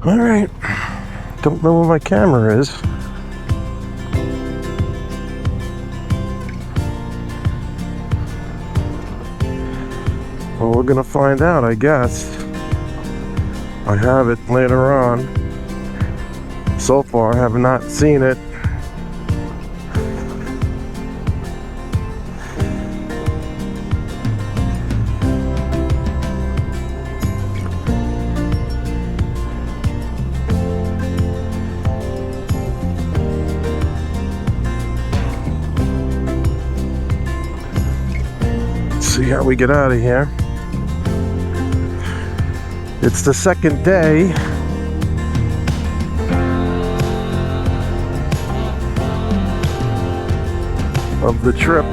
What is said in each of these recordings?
Alright. Don't know where my camera is. Well, we're gonna find out, I guess. I have it later on. So far, I have not seen it. See how we get out of here. It's the second day of the trip.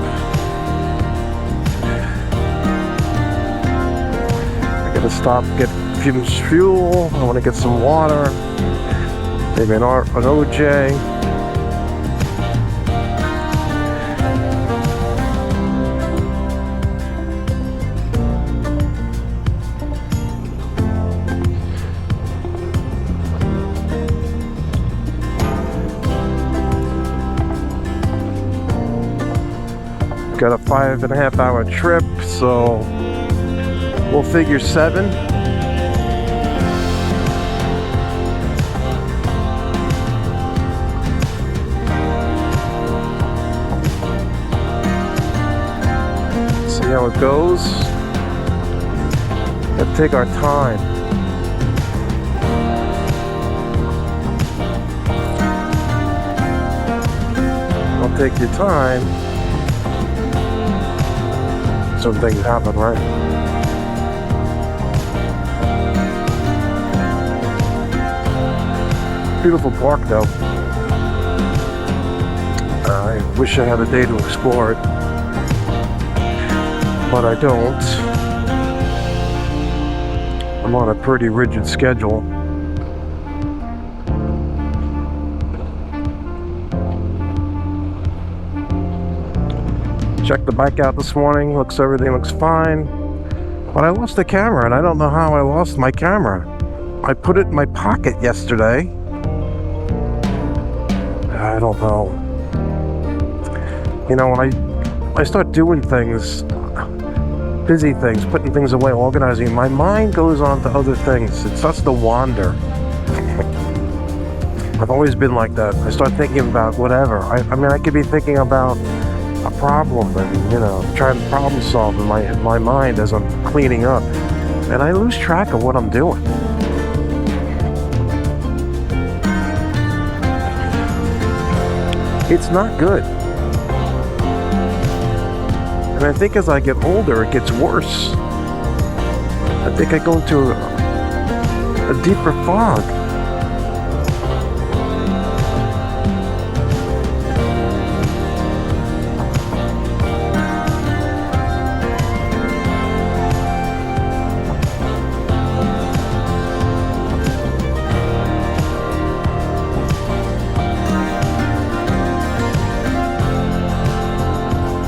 I gotta stop, get fuel. I want to get some water, maybe an OJ. Got a 5.5 hour trip, so we'll figure 7. See how it goes. Let's take our time. Don't take your time. Some things happen, right? Beautiful park, though. I wish I had a day to explore it, but I don't. I'm on a pretty rigid schedule. Checked the bike out this morning. Everything looks fine. But I lost the camera, and I don't know how I lost my camera. I put it in my pocket yesterday. I don't know. You know, when I start doing things, busy things, putting things away, organizing, my mind goes on to other things. It starts to wander. I've always been like that. I start thinking about whatever. I mean, I could be thinking about a problem and, you know, trying to problem solve in my mind as I'm cleaning up, and I lose track of what I'm doing. It's not good. And I think as I get older, it gets worse. I think I go into a deeper fog.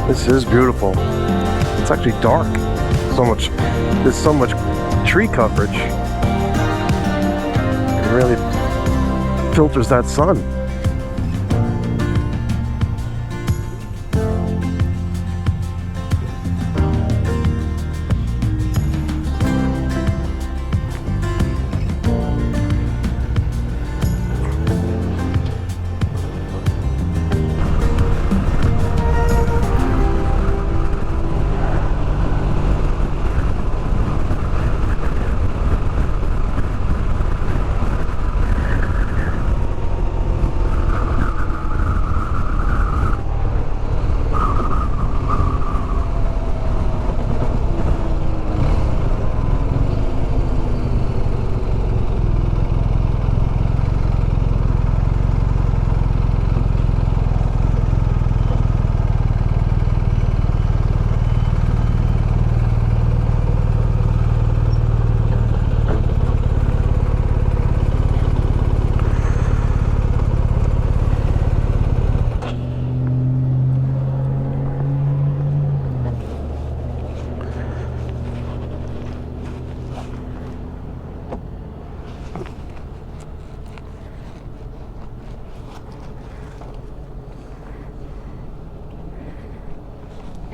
This is beautiful. It's actually dark. There's so much tree coverage. It really filters that sun.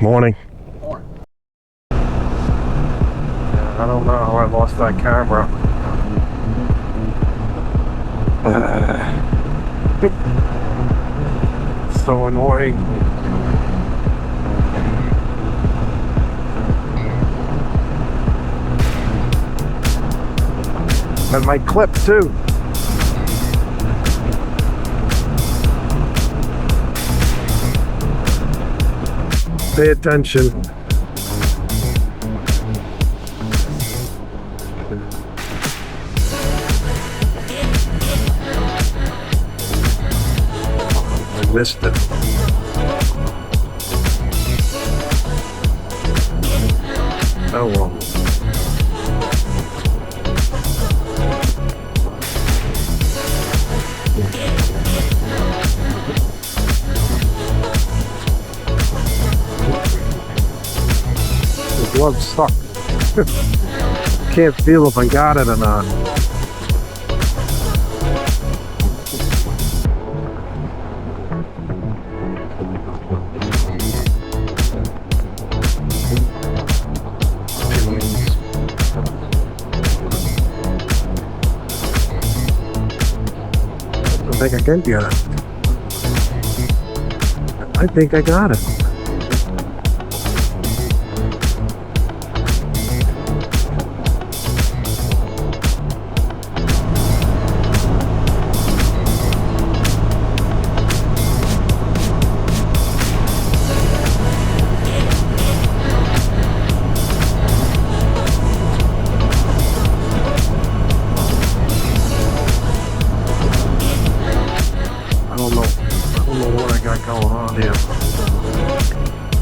Morning. I don't know how I lost that camera. So annoying. And my clip too. Pay attention. I missed it. Oh well. The glove's stuck. Can't feel if I got it or not. I think I can get it. I think I got it.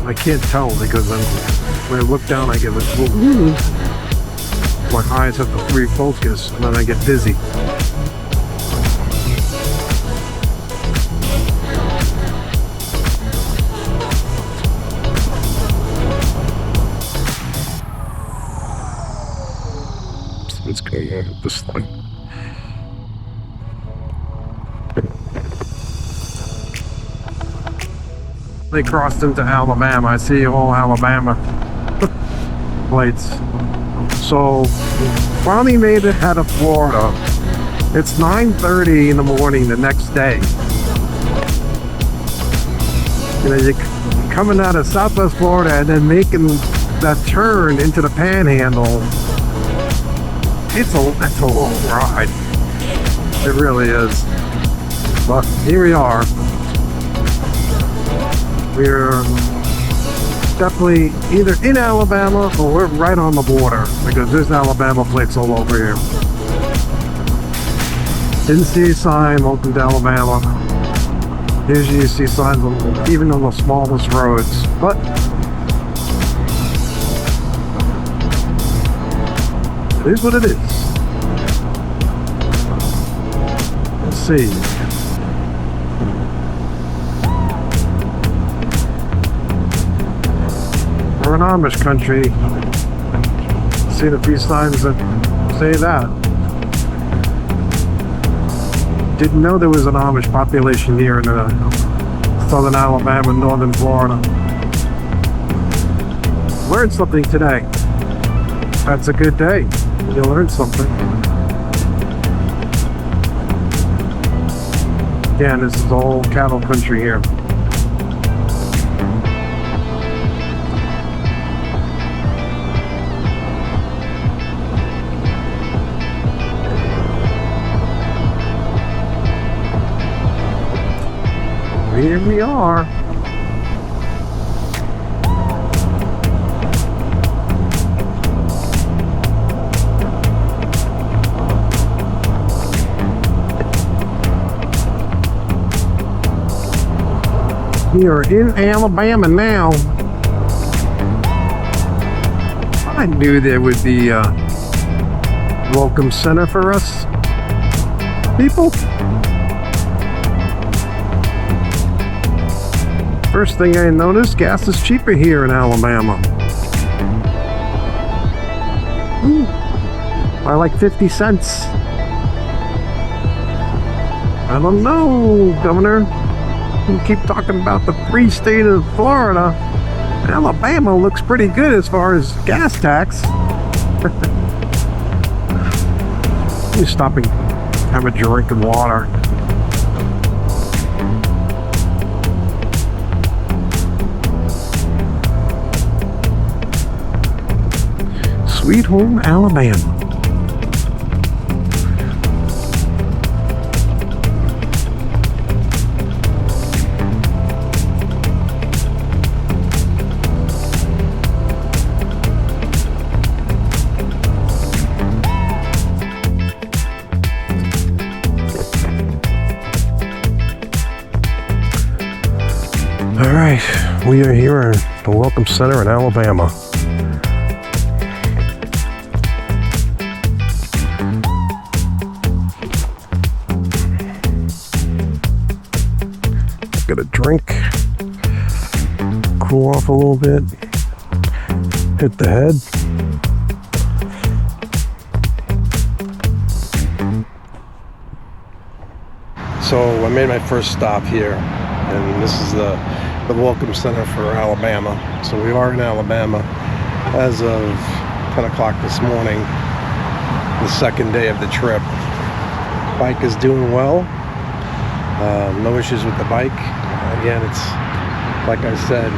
I can't tell because when I look down I get this little my eyes have to refocus and then I get dizzy. What's going on with this thing? They crossed into Alabama. I see all Alabama plates. So finally made it out of Florida. It's 9:30 in the morning the next day. You know, you're coming out of Southwest Florida and then making that turn into the Panhandle. It's a long ride. It really is. But here we are. We're definitely either in Alabama or we're right on the border because there's Alabama plates all over here. Didn't see a sign, welcome to Alabama. Usually you see signs even on the smallest roads, but it is what it is. Let's see. We're an Amish country. Seen a few signs that say that. Didn't know there was an Amish population here in southern Alabama, northern Florida. Learned something today. That's a good day. You learn something. Again, this is all cattle country here. Here we are. We are in Alabama now. I knew there would be a welcome center for us people. First thing I noticed, gas is cheaper here in Alabama. By like 50 cents. I don't know, Governor. You keep talking about the free state of Florida. Alabama looks pretty good as far as gas tax. You stop and have a drink of water. Sweet Home, Alabama. All right, we are here at the Welcome Center in Alabama. Get a drink, cool off a little bit, hit the head. So I made my first stop here, and this is the Welcome Center for Alabama. So we are in Alabama as of 10 o'clock this morning, the second day of the trip. Bike is doing well. No issues with the bike. Again, it's like I said,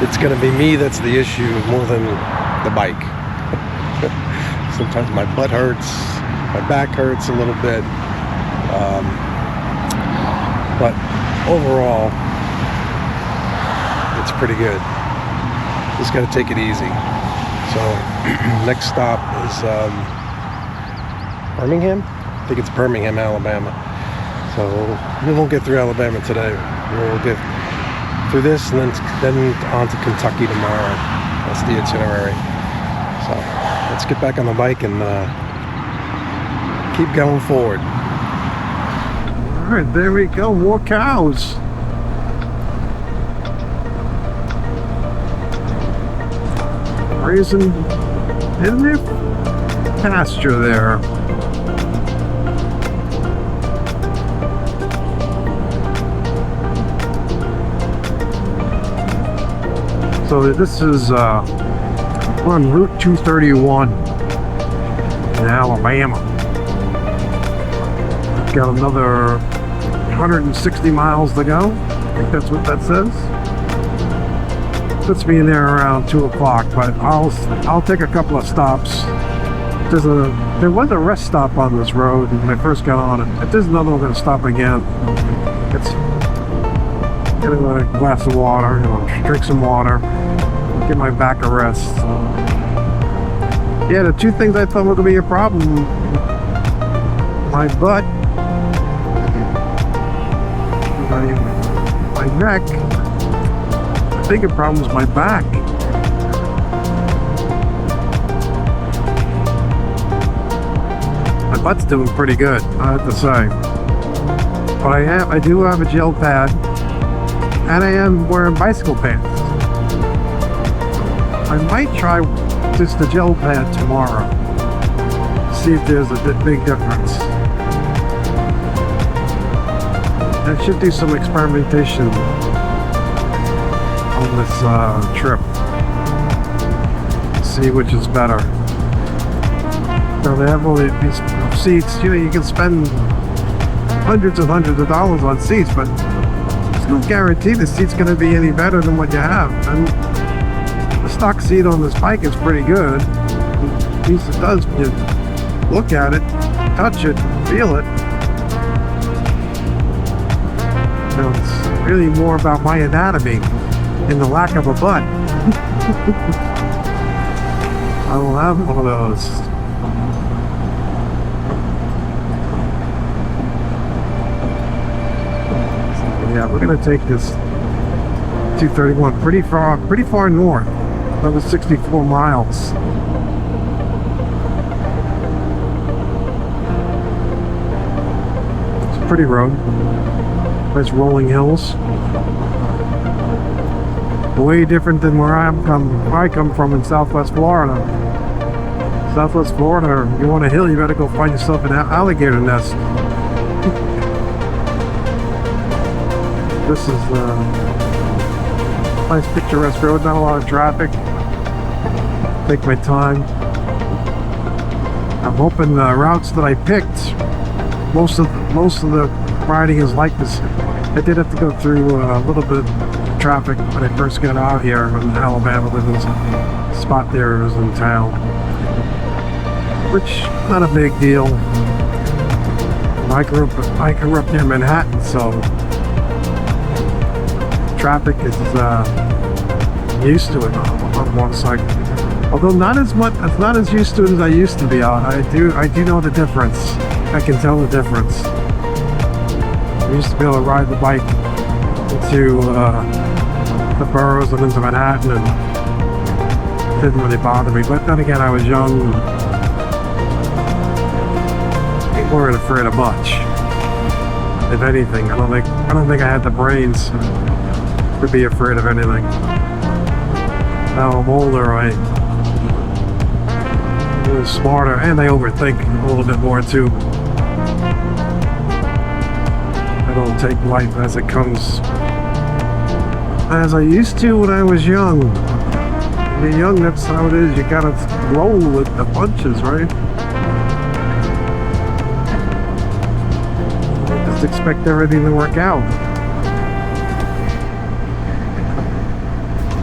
it's going to be me that's the issue more than the bike. Sometimes my butt hurts, my back hurts a little bit, but overall it's pretty good. Just got to take it easy. So next stop is Birmingham. I think it's Birmingham, Alabama. So we won't get through Alabama today. We'll get through this and then on to Kentucky tomorrow. That's the itinerary. So let's get back on the bike and keep going forward. All right, there we go. More cows. Grazing in their pasture there. So this is on Route 231 in Alabama. Got another 160 miles to go. I think that's what that says. Puts me in there around 2 o'clock, but I'll take a couple of stops. There was a rest stop on this road when I first got on it. If there's another one, I'm going to stop again. It's get a glass of water, drink some water, give my back a rest. Yeah, the two things I thought were going to be a problem: my butt, my neck. The bigger problem is my back. My butt's doing pretty good, I have to say. But I do have a gel pad, and I am wearing bicycle pants. I might try just the gel pad tomorrow. See if there's a big difference. I should do some experimentation on this trip. See which is better. Now they have all these seats. You can spend hundreds of dollars on seats, but there's no guarantee the seat's going to be any better than what you have. And the stock seat on this bike is pretty good. At least it does. You look at it, touch it, feel it. It's really more about my anatomy and the lack of a butt. I will have one of those. So, yeah, we're gonna take this 231 pretty far north. That was 64 miles. It's a pretty road. Nice rolling hills. Way different than where I come from in Southwest Florida. Southwest Florida, you want a hill, you better go find yourself an alligator nest. This is Nice picturesque road, not a lot of traffic. Take my time. I'm hoping the routes that I picked, most of the riding is like this. I did have to go through a little bit of traffic when I first got out here in Alabama. There's a spot there was in town, which not a big deal. I grew up near Manhattan, so traffic is used to it on one side. Although not as used to it as I used to be. I do know the difference. I can tell the difference. I used to be able to ride the bike into the boroughs and into Manhattan, and it didn't really bother me. But then again, I was young. I weren't afraid of much. If anything, I don't think I had the brains to be afraid of anything. Now I'm older, I'm a little smarter, and I overthink a little bit more too. I don't take life as it comes, as I used to when I was young. When you're young, that's how it is. You gotta roll with the punches, right? Just expect everything to work out.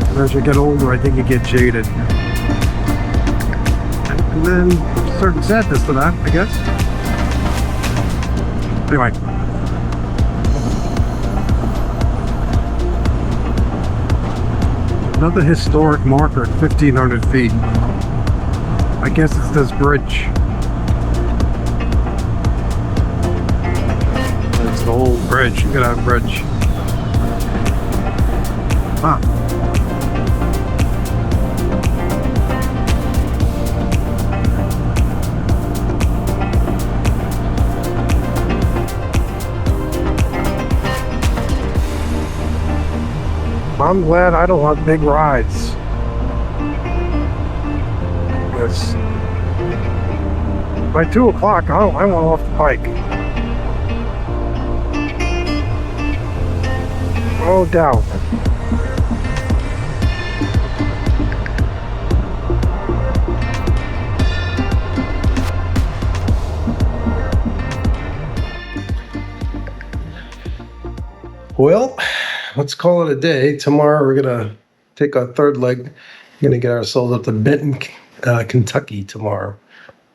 And as you get older, I think you get jaded. And then a certain sadness to that, I guess. Anyway. Another historic marker at 1,500 feet. I guess it's this bridge. It's the whole bridge. Look at that bridge. Ah. I'm glad I don't want big rides. Because by 2 o'clock, I want off the bike. No doubt. Well, let's call it a day. Tomorrow we're gonna take our third leg. We're gonna get ourselves up to Benton, Kentucky tomorrow.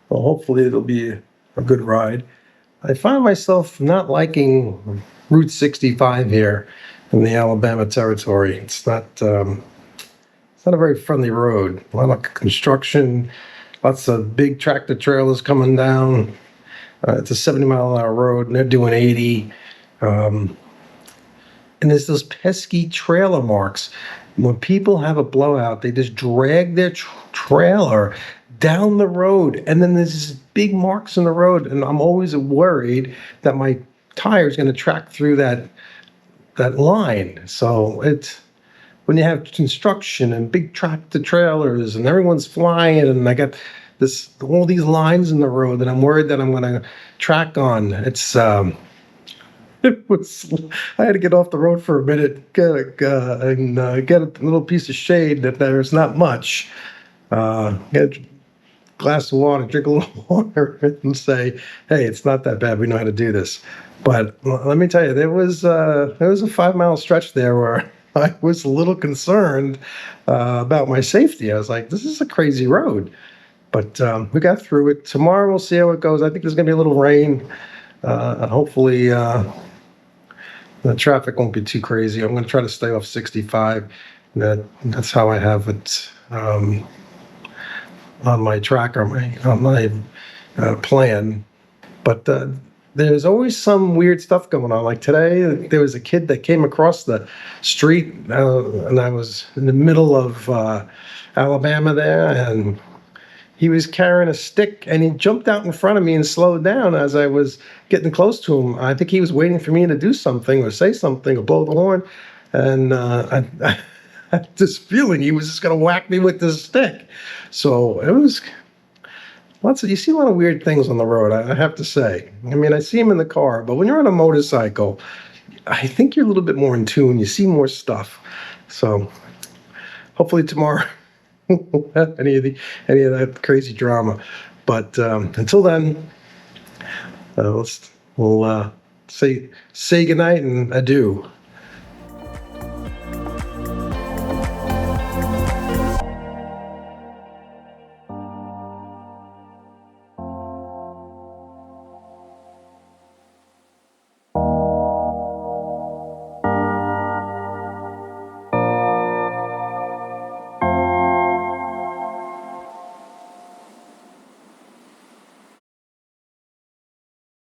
Well, hopefully it'll be a good ride. I find myself not liking Route 65 here in the Alabama territory. It's not a very friendly road. A lot of construction, lots of big tractor trailers coming down. It's a 70-mile-an-hour road, and they're doing 80. And there's those pesky trailer marks. When people have a blowout, they just drag their trailer down the road, and then there's these big marks in the road, and I'm always worried that my tire is going to track through that line. So it's when you have construction and big tractor trailers and everyone's flying, and I got all these lines in the road that I'm worried that I'm going to track on. It's I had to get off the road for a minute, get a little piece of shade that there's not much. Get a glass of water, drink a little water, and say, hey, it's not that bad. We know how to do this. But let me tell you, there was a 5-mile stretch there where I was a little concerned about my safety. I was like, this is a crazy road. But we got through it. Tomorrow we'll see how it goes. I think there's going to be a little rain. Hopefully the traffic won't be too crazy. I'm going to try to stay off 65. That's how I have it on my tracker, on my plan. But there's always some weird stuff going on. Like today, there was a kid that came across the street, and I was in the middle of Alabama there, and he was carrying a stick, and he jumped out in front of me and slowed down as I was getting close to him. I think he was waiting for me to do something or say something or blow the horn. And I had this feeling he was just going to whack me with this stick. So it was you see a lot of weird things on the road, I have to say. I mean, I see them in the car, but when you're on a motorcycle, I think you're a little bit more in tune. You see more stuff. So hopefully tomorrow won't have any of that crazy drama. But until then, we'll say goodnight and adieu.